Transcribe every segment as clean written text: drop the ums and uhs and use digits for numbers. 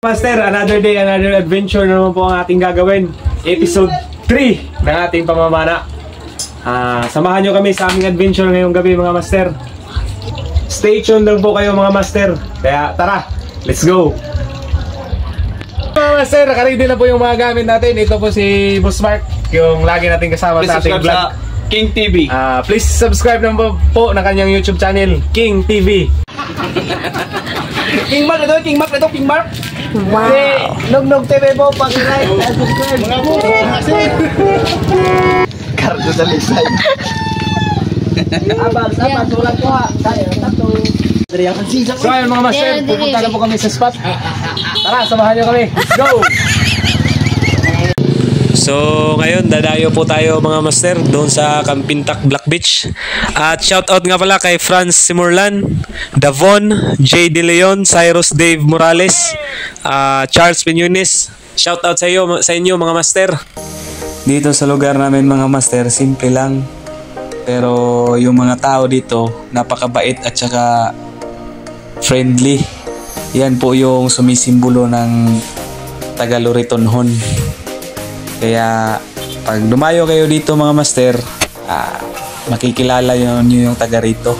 Master, another day, another adventure na naman po ang ating gagawin. Episode 3 ng ating pamamana. Samahan nyo kami sa aming adventure ngayong gabi mga master. Stay tuned lang po kayo mga master. Kaya tara, let's go! Mga master, nakaready na po yung mga gamit natin. Ito po si Boss Mark, yung lagi natin kasama sa ating vlog. King TV. Please subscribe naman po na kanyang YouTube channel, King TV. King Mark ito, King Mark ito, King Mark. Wow! Nugnog TV po, pag-like at subscribe. Mga po, Cardo sa lisay. Abang, sulat ko ha. So ayun mga master, pupunta na po kami sa spot. Tara, samahan nyo kami. Let's go! So ngayon dadayo po tayo mga master doon sa Campintac Black Beach. At shoutout nga pala kay Franz Simurlan, Davon, J. De Leon, Cyrus Dave Morales, Charles Pinunis. Shoutout sa inyo mga master. Dito sa lugar namin mga master, simple lang. Pero yung mga tao dito napakabait at saka friendly. Yan po yung sumisimbolo ng Taga-Luritonhon. Kaya pag dumayo kayo dito mga master, makikilala nyo yung taga rito.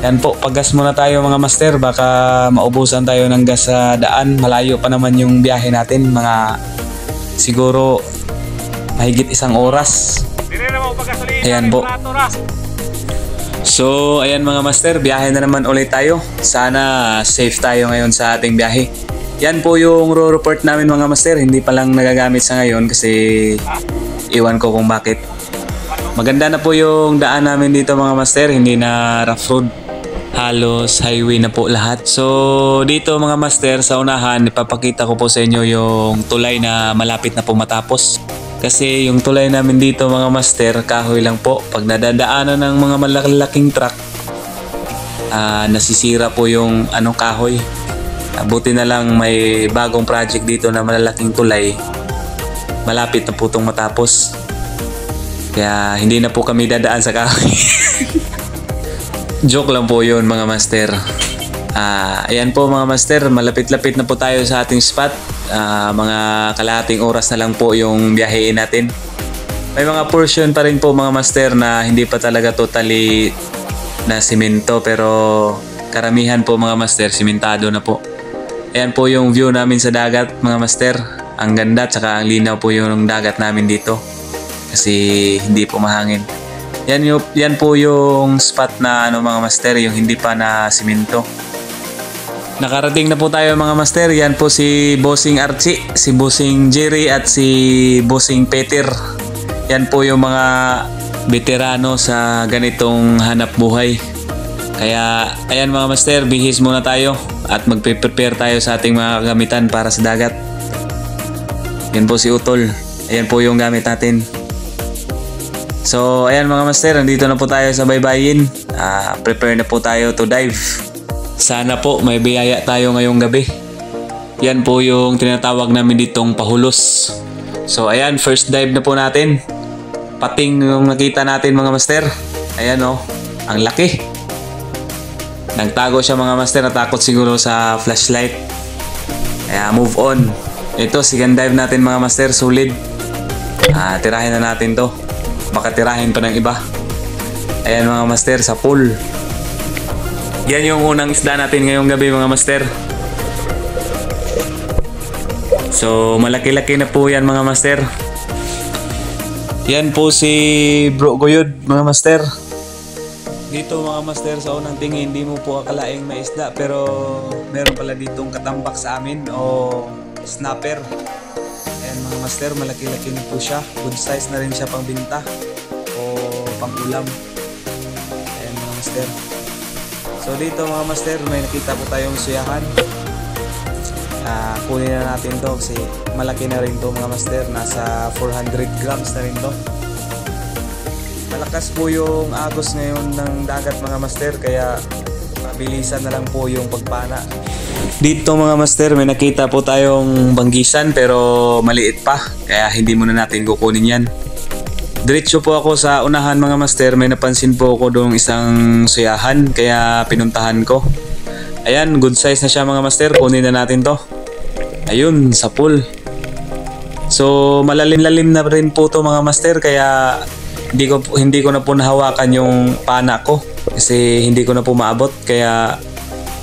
Yan po, paggas muna tayo mga master, baka maubusan tayo ng gas sa daan. Malayo pa naman yung biyahe natin, mga siguro mahigit 1 oras. Ayan po. So ayan mga master, biyahe na naman ulit tayo. Sana safe tayo ngayon sa ating biyahe. Yan po yung raw report namin mga master. Hindi pa lang nagagamit sa ngayon kasi iwan ko kung bakit. Maganda na po yung daan namin dito mga master. Hindi na rough road, halos highway na po lahat. So dito mga master sa unahan, ipapakita ko po sa inyo yung tulay na malapit na po matapos. Kasi yung tulay namin dito mga master, kahoy lang po. Pag nadadaanan ng mga malalaking truck, nasisira po yung kahoy. Buti na lang may bagong project dito na malalaking tulay. Malapit na po itong matapos. Kaya hindi na po kami dadaan sa kahoy. Joke lang po yun mga master. Ayan po mga master, malapit-lapit na po tayo sa ating spot. Mga kalahating oras na lang po yung biyahein natin. May mga portion pa rin po mga master na hindi pa talaga totally na simento. Pero karamihan po mga master, simentado na po. Ayan po yung view namin sa dagat mga master. Ang ganda at saka ang linaw po yung dagat namin dito. Kasi hindi po mahangin. Yan po yung spot na mga master, yung hindi pa na simento. Nakarating na po tayo mga master. Yan po si Bossing Archie, si Bossing Jerry at si Bossing Peter. Yan po yung mga veterano sa ganitong hanap buhay. Kaya ayan mga master, bihis muna tayo at magpe-prepare tayo sa ating mga gamitan para sa dagat. Yan po si Utol. Ayan po yung gamit natin. So ayan mga master, nandito na po tayo sa baybayin. Prepare na po tayo to dive. Sana po may biyaya tayo ngayong gabi. Yan po yung tinatawag namin ditong pahulos. So ayan, first dive na po natin. Pating yung nakita natin mga master. Ayan ang laki. Nagtago siya mga master, natakot siguro sa flashlight. Kaya move on. Ito, second dive natin mga master, solid. Tirahin na natin to. Baka tirahin pa ng iba. Ayan mga master, sa pool. Yan yung unang isda natin ngayong gabi mga master. So malaki-laki na po yan mga master. Yan po si Bro Goyod mga master. Dito mga master sa unang tingin hindi mo po akalaing may isda, pero meron pala ditong katambak sa amin o snapper. Ayan mga master, malaki-laki na po siya. Good size na rin siya pang binta o pang ulam. Ayan mga master. So dito mga master, may nakita po tayong suyahan. Kunin na natin to kasi malaki na rin to mga master. Nasa 400 grams na rin to. Malakas po yung agos ngayon ng dagat mga master, kaya mabilisan na lang po yung pagpana. Dito mga master, may nakita po tayong banggisan pero maliit pa, kaya hindi muna natin kukunin yan. Diretso po ako sa unahan mga master, may napansin po ako doong isang suyahan kaya pinuntahan ko. Ayan, good size na siya mga master, kunin na natin to. Ayun, sa pool. So malalim-lalim na rin po to mga master, kaya hindi ko na po nahawakan yung pana ko kasi hindi ko na po maabot, kaya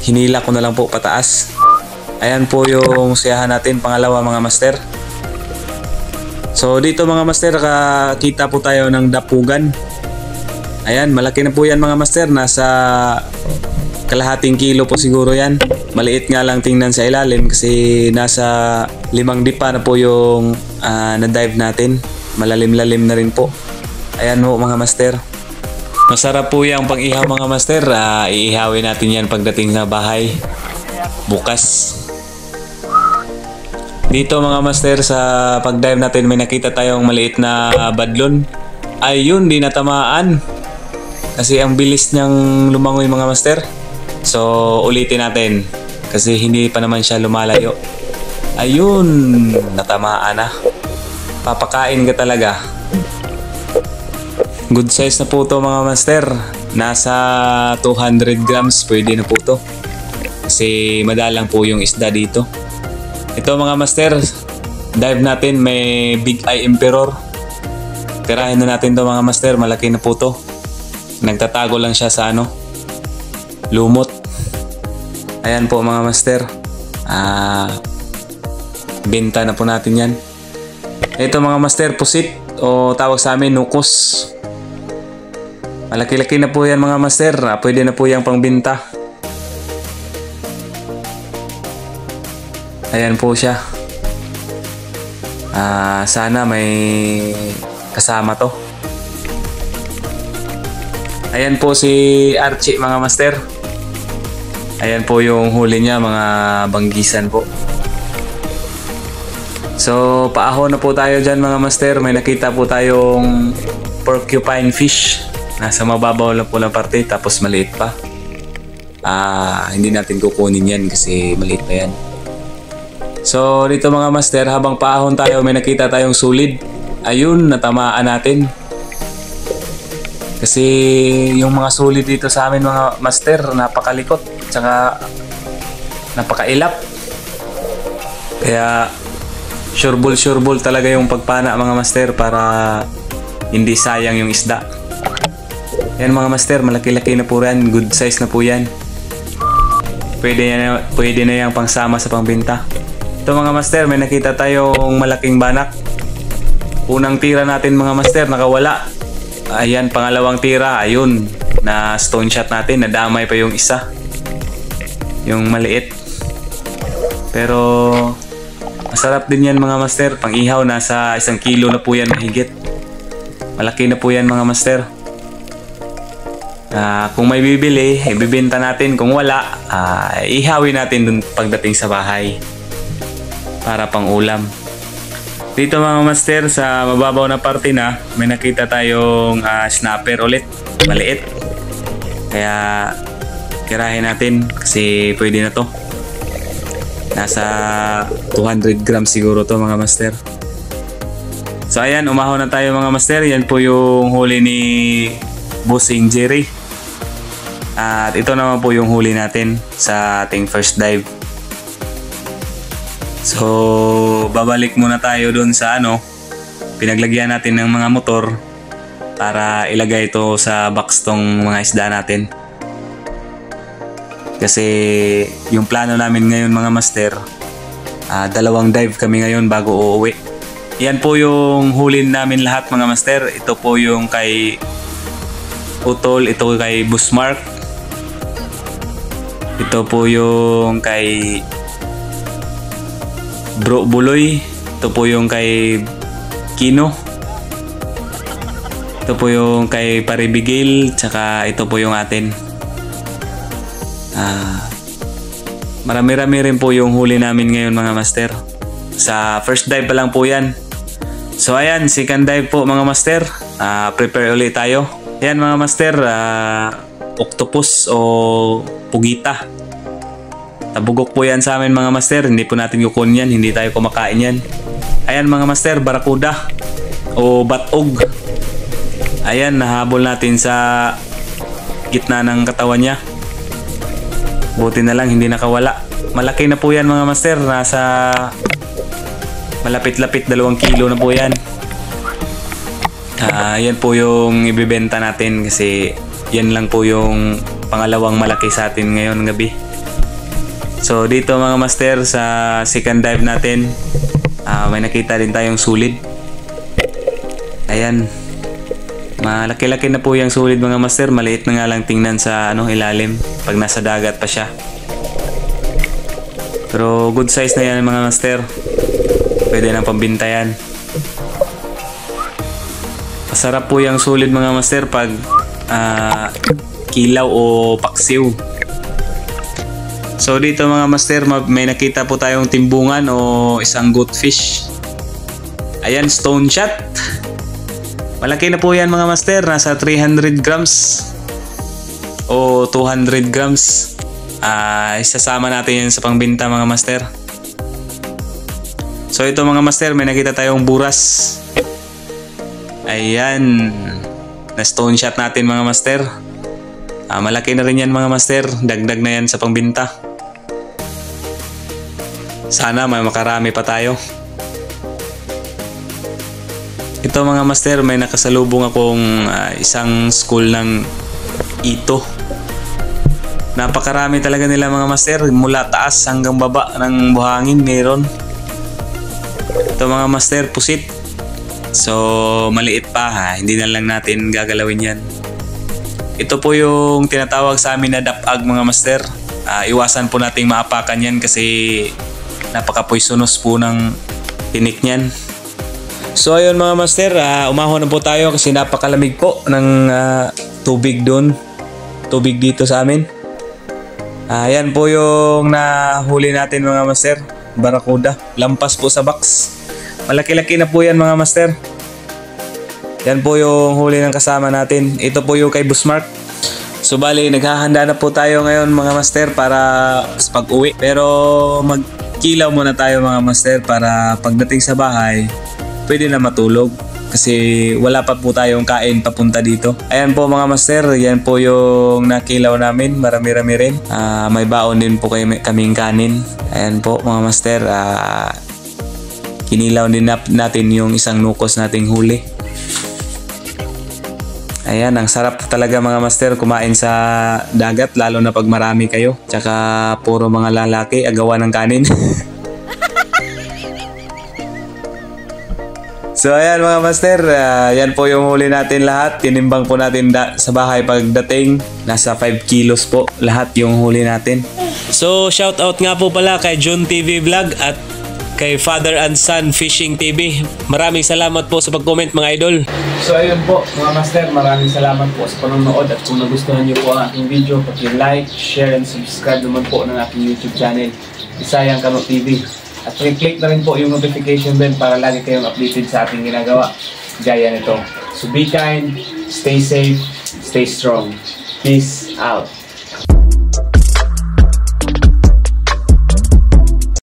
hinila ko na lang po pataas. Ayan po yung siyahan natin, pangalawa mga master. So dito mga master, kita po tayo ng dapugan. Ayan, malaki na po yan mga master, nasa kalahating kilo po siguro yan. Maliit nga lang tingnan sa ilalim kasi nasa 5 dipa na po yung na-dive natin. Malalim-lalim na rin po. Ayan po mga master. Masarap po yung pang-ihaw mga master. Iihawin natin yan pagdating sa bahay bukas. Dito mga master, sa pag-dive natin may nakita tayong maliit na badlon. Ayun, di natamaan. Kasi ang bilis niyang lumangoy mga master. So ulitin natin kasi hindi pa naman siya lumalayo. Ayun, natamaan na. Papakain ka talaga. Good size na po to mga master. Nasa 200 grams pwede na po to. Kasi madalang po yung isda dito. Ito mga master, dive natin, may Big Eye Emperor. Tirahin na natin to mga master, malaki na po to. Nagtatago lang siya sa lumot. Ayan po mga master. Benta na po natin yan. Ito mga master, pusit o tawag sa amin nukos. Malaki-laki na po yan mga master. Pwede na po yung pangbenta. Ayan po siya. Sana may kasama to. Ayan po si Archie mga master. Ayan po yung huli niya, mga banggisan po. So paahon na po tayo dyan mga master. May nakita po tayong porcupine fish. Nasa mababaw lang po ng parte, tapos maliit pa. Hindi natin kukunin yan kasi maliit pa yan. So dito mga master, habang paahon tayo may nakita tayong sulid. Ayun, natamaan natin. Kasi yung mga sulid dito sa amin mga master, napakalikot tsaka napakailap. Kaya sureball talaga yung pagpana mga master para hindi sayang yung isda. Yan mga master, malaki-laki na po yan. Good size na po yan. Pwede na yung pangsama sa pangbenta. Ito mga master, may nakita tayong malaking banak. Unang tira natin mga master, nakawala. Ayan, pangalawang tira, ayun, na stone shot natin, nadamay pa yung isa. Yung maliit. Pero masarap din yan mga master. Pang ihaw, nasa 1 kilo na po yan mahigit. Malaki na po yan mga master. Kung may bibili, ibibenta natin. Kung wala, ihawin natin dun pagdating sa bahay para pang ulam. Dito mga master, sa mababaw na parte na, may nakita tayong snapper ulit, maliit. Kaya tirahin natin kasi pwede na to. Nasa 200 grams siguro to mga master. So ayan, umahon na tayo mga master. Yan po yung huli ni Bossing Jerry. At ito naman po yung huli natin sa ating first dive. So babalik muna tayo dun sa pinaglagyan natin ng mga motor para ilagay ito sa box tong mga isda natin. Kasi yung plano namin ngayon mga master, 2 dive kami ngayon bago uuwi. Yan po yung huli namin lahat mga master. Ito po yung kay Utol, ito kay Busmark, ito po yung kay Bro Buloy, ito po yung kay Kino, ito po yung kay Paribigil, tsaka ito po yung atin. Marami-rami rin po yung huli namin ngayon mga master. Sa first dive pa lang po yan. So ayan, second dive po mga master. Prepare ulit tayo. Ayan mga master, octopus o pugita. Tabugok po yan sa amin mga master. Hindi po natin kukunin yan, hindi tayo kumakain yan. Ayan mga master, barakuda o batog. Ayan, nahabol natin sa gitna ng katawan niya. Buti na lang hindi nakawala. Malaki na po yan mga master. Nasa malapit-lapit 2 kilo na po yan. Yan po yung ibibenta natin kasi yan lang po yung pangalawang malaki sa atin ngayon gabi. So dito mga master sa second dive natin, may nakita din tayong sulid. Ayan, malaki-laki na po yung sulid mga master. Maliit na nga lang tingnan sa ilalim pag nasa dagat pa siya. Pero good size na yan mga master. Pwede nang pambinta yan. Masarap po yung sulid mga master pag kilaw o paksiw. So dito mga master, may nakita po tayong timbungan o isang goatfish. Ayan, stone shot. Malaki na po yan mga master. Nasa 300 grams o 200 grams. Isasama natin yan sa pangbinta mga master. So ito mga master, may nakita tayong buras. Ayan, na stone shot natin mga master. Malaki na rin yan mga master. Dagdag na yan sa pangbinta. Sana may makarami pa tayo. Ito mga master, may nakasalubong akong isang school ng ito. Napakarami talaga nila mga master. Mula taas hanggang baba ng buhangin meron. Ito mga master, pusit. So maliit pa, hindi na lang natin gagalawin yan. Ito po yung tinatawag sa amin na dapag mga master. Iwasan po nating maapakan yan kasi napaka-poisonous po ng tinik niyan. So ayun mga master, umahon na po tayo kasi napakalamig po ng tubig doon. Tubig dito sa amin. Yan po yung nahuli natin mga master. Barracuda. Lampas po sa box. Malaki-laki na po yan mga master. Yan po yung huli ng kasama natin. Ito po yung kay Busmark. So bali, naghahanda na po tayo ngayon mga master para sa pag-uwi. Pero magkilaw muna tayo mga master para pagdating sa bahay, pwede na matulog. Kasi wala pa po tayong kain papunta dito. Ayan po mga master, yan po yung nakilaw namin. Marami-rami rin. May baon din po kaming kanin. Ayan po mga master. Kinilaw din natin yung isang nukos nating huli. Ayan, ang sarap talaga mga master kumain sa dagat, lalo na pag marami kayo. Tsaka puro mga lalaki agawan ng kanin. So ayan mga master, yan po yung huli natin lahat. Tinimbang po natin sa bahay pagdating. Nasa 5 kilos po lahat yung huli natin. So shout out nga po pala kay John TV Vlog at kay Father and Son Fishing TV. Maraming salamat po sa pag-comment mga idol. So ayun po mga master, maraming salamat po sa panonood. At kung nagustuhan nyo po ang aking video, paki-like, share, and subscribe naman po ng aking YouTube channel, Isayang Kano TV. At click na rin po yung notification bell para lagi kayong updated sa ating ginagawa. Gaya nito. So be kind, stay safe, stay strong. Peace out.